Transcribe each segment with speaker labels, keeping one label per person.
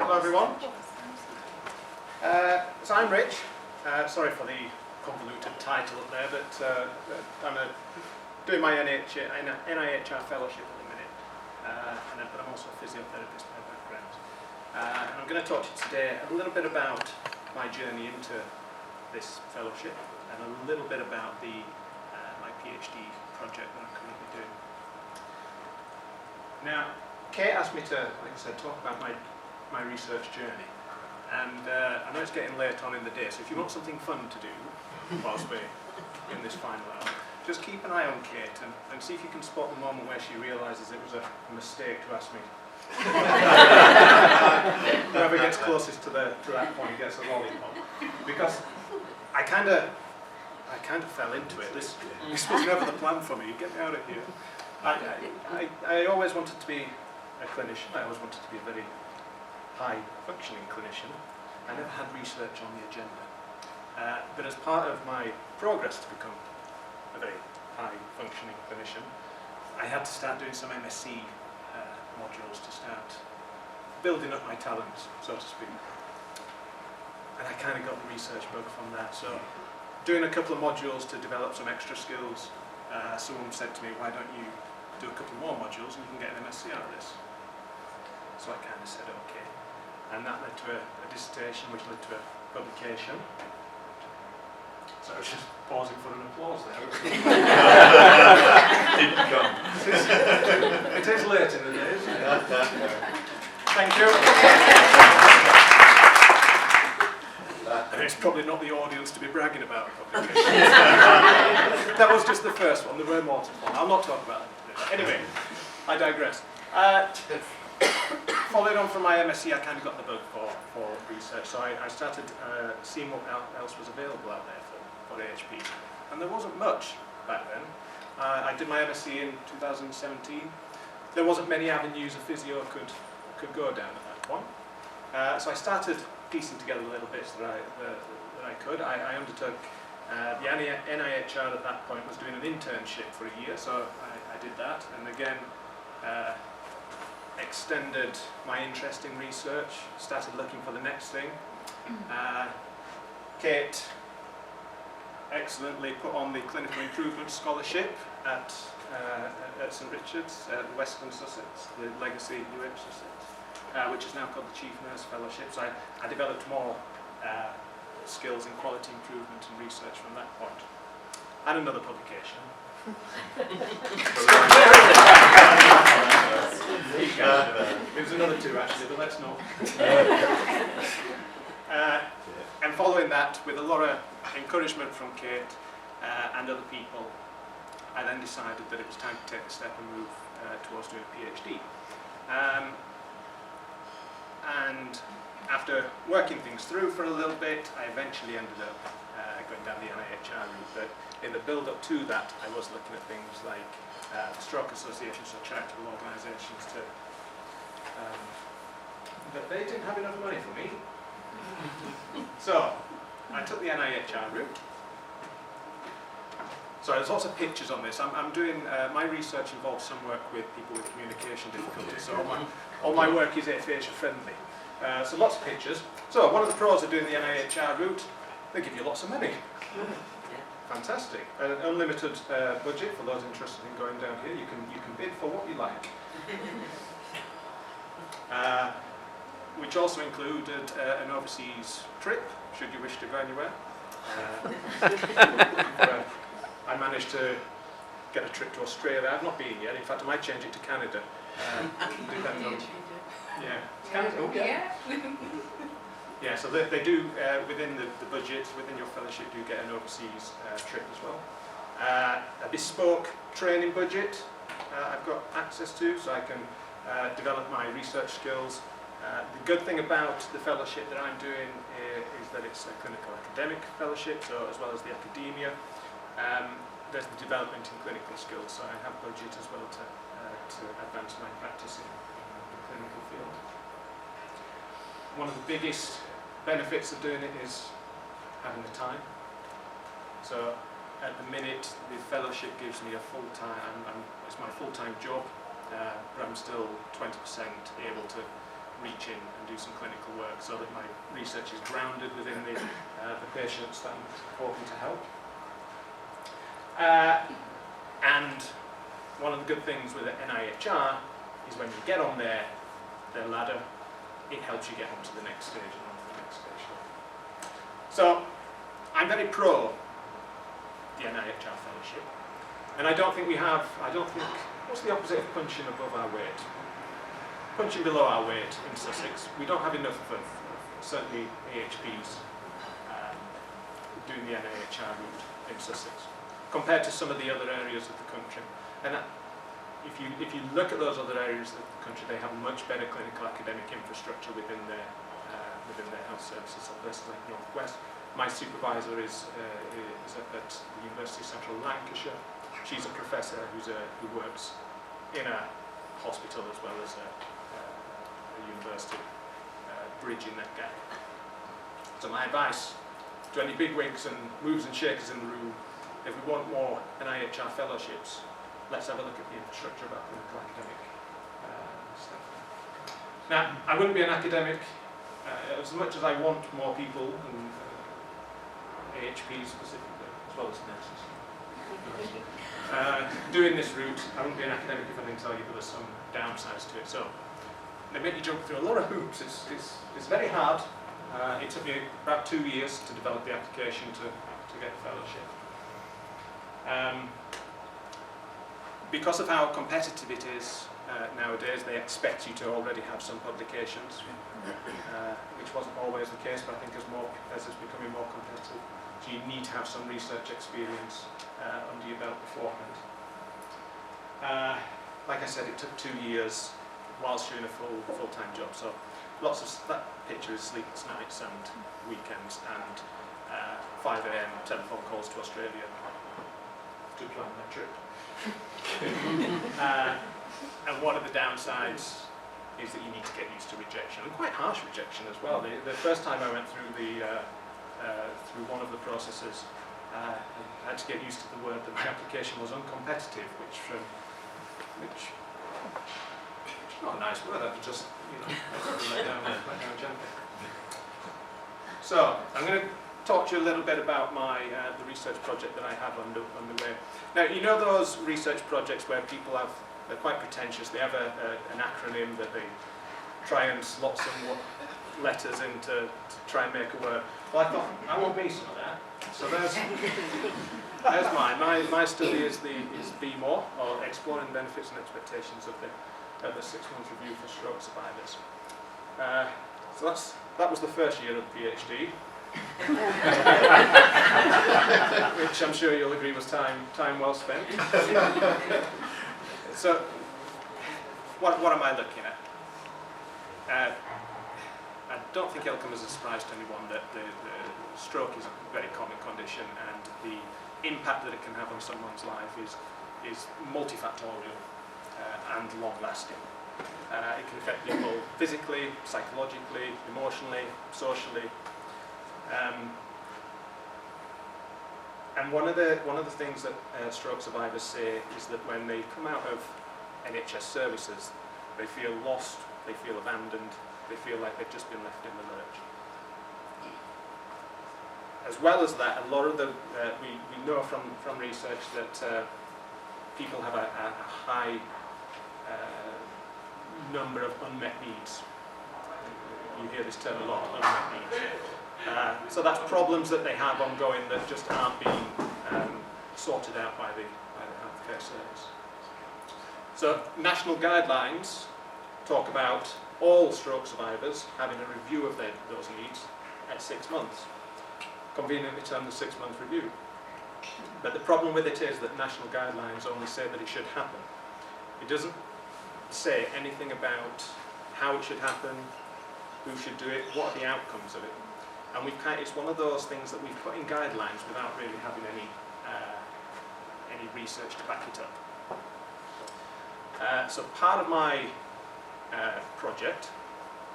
Speaker 1: Hello everyone. So I'm Rich. Sorry for the convoluted title up there, but I'm doing my NIHR fellowship at the minute, but I'm also a physiotherapist by background. And I'm going to talk to you today a little bit about my journey into this fellowship and a little bit about my PhD project that I'm currently doing. Now, Kate asked me to, like I said, talk about my research journey. And I know it's getting late on in the day, so if you want something fun to do whilst we're in this final hour, just keep an eye on Kate and see if you can spot the moment where she realises it was a mistake to ask me. Whoever gets closest to that point gets a lollipop. Because I kind of fell into it. This was never the plan for me. Get me out of here. I always wanted to be a clinician. I always wanted to be a very high-functioning clinician. I never had research on the agenda. But as part of my progress to become a very high-functioning clinician, I had to start doing some MSc modules to start building up my talents, so to speak. And I kind of got the research bug from that. So doing a couple of modules to develop some extra skills, someone said to me, why don't you do a couple more modules and you can get an MSc out of this? So I kind of said, okay. And that led to a dissertation, which led to a publication. So I was just pausing for an applause there.
Speaker 2: Didn't come.
Speaker 1: It is late in the day, isn't it? Thank you. And it's probably not the audience to be bragging about a publication. That was just the first one. There were more to follow. I'll not talk about that. Anyway, I digress. Following on from my MSc, I kind of got the bug for research, so I started seeing what else was available out there for HRP, and there wasn't much back then. I did my MSc in 2017. There wasn't many avenues a physio could go down at that point, so I started piecing together little bits that I could. I undertook the NIHR at that point was doing an internship for a year, so I did that, and again extended my interest in research, started looking for the next thing. Kate excellently put on the Clinical Improvement Scholarship at St Richard's, Western Sussex, the legacy UH Sussex, which is now called the Chief Nurse Fellowship. So I developed more skills in quality improvement and research from that point. And another publication. It was another two actually, but let's not. And following that, with a lot of encouragement from Kate and other people, I then decided that it was time to take a step and move towards doing a PhD. And after working things through for a little bit, I eventually ended up going down the NIHR route. But in the build-up to that, I was looking at things like stroke associations or charitable organisations to. But they didn't have enough money for me. So I took the NIHR route. So there's lots of pictures on this. I'm doing, my research involves some work with people with communication difficulties. So all my work is aphasia friendly. So lots of pictures. So one of the pros of doing the NIHR route, they give you lots of money. Fantastic. An unlimited budget for those interested in going down here. You can bid for what you like. Which also included an overseas trip, should you wish to go anywhere. I managed to get a trip to Australia. I've not been yet. In fact, I might change it to Canada. Depending on, yeah, Canada. Oh, yeah. Yeah, so they do, within the budget, within your fellowship, you get an overseas trip as well. A bespoke training budget I've got access to, so I can develop my research skills. The good thing about the fellowship that I'm doing is that it's a clinical academic fellowship, so as well as the academia, there's the development in clinical skills, so I have budget as well to advance my practice in the clinical field. One of the biggest benefits of doing it is having the time. So at the minute, the fellowship gives me a full-time, it's my full-time job, but I'm still 20% able to reach in and do some clinical work so that my research is grounded within the patients that I'm hoping to help. And one of the good things with the NIHR is when you get on their ladder, it helps you get on to the next stage and on to the next stage. So I'm very pro the NIHR fellowship, and I don't think, what's the opposite of punching above our weight? Punching below our weight in Sussex. We don't have enough of certainly AHPs doing the NIHR route in Sussex, compared to some of the other areas of the country. And if you look at those other areas of the country, they have much better clinical academic infrastructure within their health services. So places like North West. My supervisor is at the University of Central Lancashire. She's a professor who works in a hospital as well as a university, bridging that gap. So my advice to any bigwigs and movers and shakers in the room, if we want more NIHR fellowships, let's have a look at the infrastructure of our clinical academic stuff. Now, I wouldn't be an academic as much as I want more people, and AHPs specifically, as well as nurses. Doing this route, I wouldn't be an academic if I didn't tell you there were some downsides to it. So they make you jump through a lot of hoops. It's very hard. It took me about 2 years to develop the application to get the fellowship. Because of how competitive it is nowadays, they expect you to already have some publications, which wasn't always the case, but I think as it's becoming more competitive, so you need to have some research experience under your belt beforehand. Like I said, it took 2 years whilst you're in a full-time job, so that picture is sleepless nights and weekends and 5 AM telephone calls to Australia to plan my trip. And one of the downsides is that you need to get used to rejection, and quite harsh rejection as well. The first time I went through through one of the processes, I had to get used to the word that my application was uncompetitive, which is not a nice word. I just let down gently. So I'm going to talk to you a little bit about the research project that I have underway. Now, you know those research projects where people they're quite pretentious. They have an acronym that they try and slot some letters in to try and make a word. Well, I thought, I want me some of that. So there's mine. My study is BMOR, or Exploring the Benefits and Expectations of the 6-month review for stroke survivors. So that was the first year of the PhD. Which I'm sure you'll agree was time well spent. So, what am I looking at? I don't think it'll come as a surprise to anyone that the stroke is a very common condition, and the impact that it can have on someone's life is multifactorial and long-lasting. It can affect people physically, psychologically, emotionally, socially. And one of the things that stroke survivors say is that when they come out of NHS services, they feel lost, they feel abandoned, they feel like they've just been left in the lurch. As well as that, a lot of we know from research that people have a high number of unmet needs. You hear this term a lot, unmet needs. So that's problems that they have ongoing that just aren't being sorted out by the healthcare service. So national guidelines talk about all stroke survivors having a review of those needs at 6 months, conveniently termed the 6-month review. But the problem with it is that national guidelines only say that it should happen. It doesn't say anything about how it should happen, who should do it, what are the outcomes of it. And it's one of those things that we've put in guidelines without really having any research to back it up. So part of my project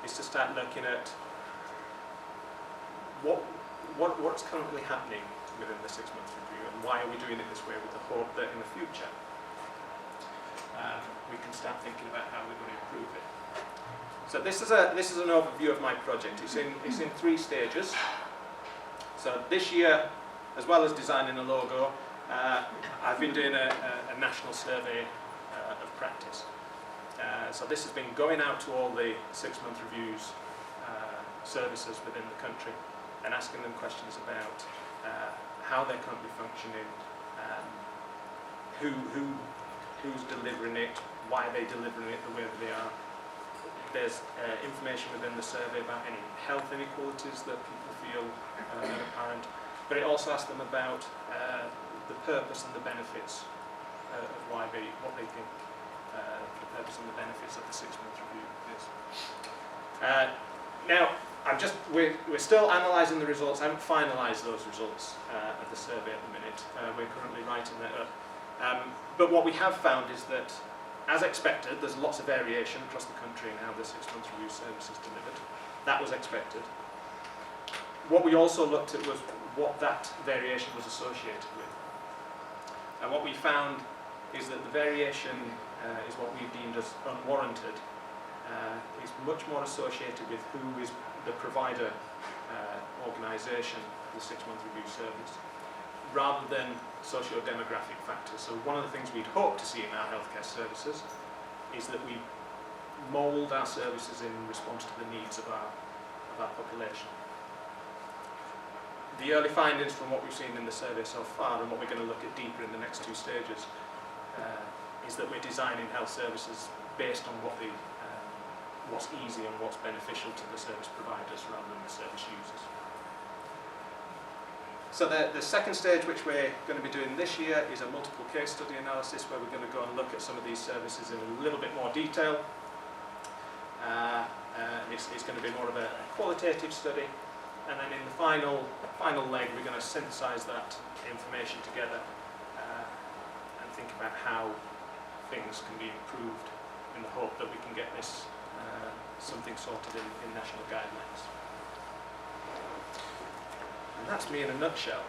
Speaker 1: is to start looking at what's currently happening within the 6-month review, and why are we doing it this way, with the hope that in the future we can start thinking about how we're going to improve it. So this is an overview of my project. It's in 3 stages. So this year, as well as designing a logo, I've been doing a national survey of practice. So this has been going out to all the 6-month reviews services within the country and asking them questions about how they're currently functioning, who's delivering it, why are they delivering it the way that they are. There's information within the survey about any health inequalities that people feel are apparent, but it also asks them about the purpose and the benefits of what they think the purpose and the benefits of the 6-month review is. Now, we're still analysing the results. I haven't finalised those results of the survey at the minute. We're currently writing that up. But what we have found is that, as expected, there's lots of variation across the country in how the 6-month review service is delivered. That was expected. What we also looked at was what that variation was associated with. And what we found is that the variation is what we've deemed as unwarranted. Is much more associated with who is the provider organisation of the 6-month review service, rather than socio-demographic factors. So one of the things we'd hope to see in our healthcare services is that we mould our services in response to the needs of our population. The early findings from what we've seen in the survey so far, and what we're going to look at deeper in the next 2 stages, is that we're designing health services based on what's easy and what's beneficial to the service providers rather than the service users. So the second stage, which we're going to be doing this year, is a multiple case study analysis, where we're going to go and look at some of these services in a little bit more detail. It's going to be more of a qualitative study, and then in the final leg, we're going to synthesize that information together and think about how things can be improved in the hope that we can get this something sorted in national guidelines. And that's me in a nutshell.